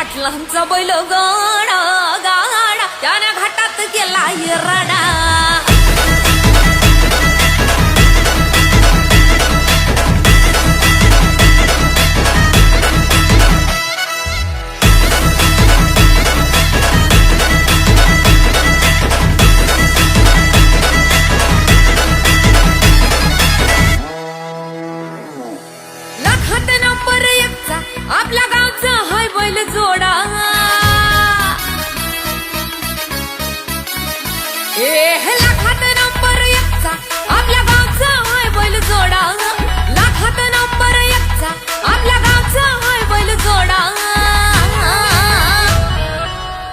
पाटलांचा बैल गाडा गाडा त्याने घाटात गेला रडा लाखात नंबर एकचा आपल्या गावचा हाय बैल जोडा लाखात नंबर एकचा आपल्या गावचा हाय बैल जोडा लाखात नंबर एकचा आपल्या गावचा हाय बैल जोडा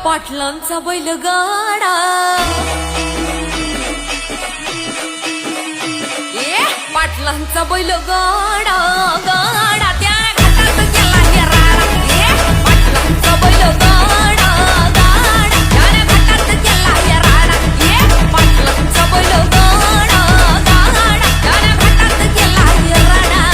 पाटलांचा बैल गाडा पाटलांचा बैल गाडा गाडा त्याने घाटात गेला राडा पाटलांचा बैल गाडा गाडा त्याने घाटात गेला राडा पाटलांचा बैल गाडा गाडा त्याने घाटात गेला राडा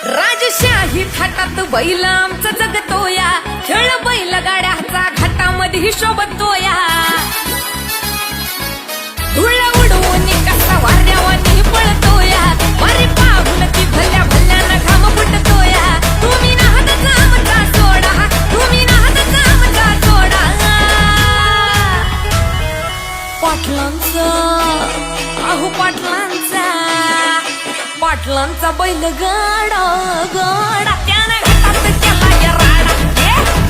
राजशाही थाटात बैल आमचा जगतोया खेळ बैल गाड्याचा घाटामध्ये शोभतोया धुळ उडवून कसा वाऱ्यावानी पळतोया वारी पाहून ती भल्या भल्यानं घाम फुटतोया तुम्ही नाहतचा आमचा सोडा तुम्ही नाहतचा आमचा सोडा पाटलांचा अहो पाटलांचा पाटलांचा बैल गाडा गाडा त्याने घाटात गेला राडा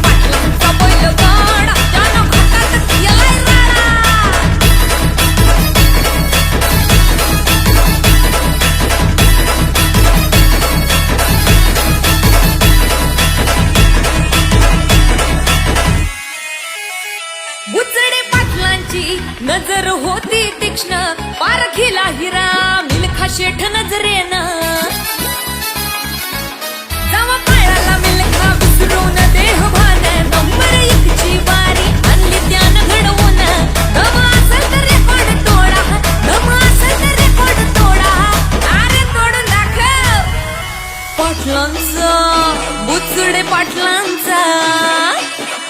पाटलांचा बैल गाडा त्याने घाटात गेला राडा बुचडे पाटलांची नजर होती तीक्ष्ण पारखीला हिरा मिल्खा शेठ नजरेनं जावा पाळाला मिल्खा विसरून देहभान नंबर एकची वारी आणली त्यानं घडवून दम असेल तर रेकॉर्ड तोडा दम असेल तर रेकॉर्ड तोडा अरे तोडून दाखव पाटलांचा बुचडे पाटलांचा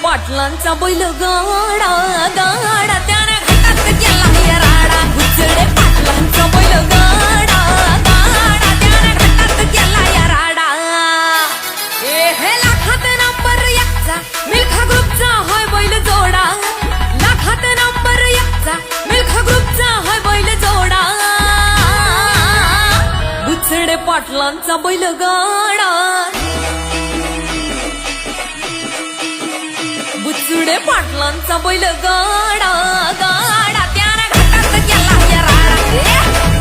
पाटलांचा बैल गाडा गाडा त्याने घाटात गेला राडा बुचडे पाटलांचा बैल गाडा गाडा त्याने घाटात गेला राडा हे लाखात नंबर एकचा मिल्खा ग्रुपचा हाय बैल जोडा लाखात नंबर एकचा मिल्खा ग्रुपचा हाय बैल जोडा बुचडे पाटलांचा बैल गाडा बुचडे पाटलांचा बैल गाडा गाडा त्याने घाटात गेला राडा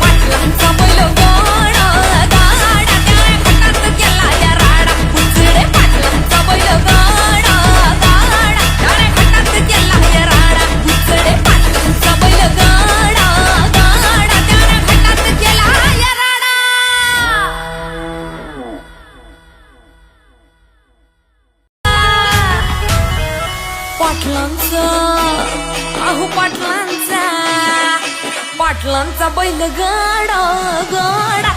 पाटलांचा बैल गाडा गाडा त्याने घाटात गेला राडा बुचडे पाटलांचा बैल गाडा गाडा त्याने घाटात गेला राडा बुचडे पाटलांचा बैल गाडा गाडा त्याने घाटात गेला राडा पाटलांचा अहो पाटलांचा पाटलांचा बैल गाडा गाडा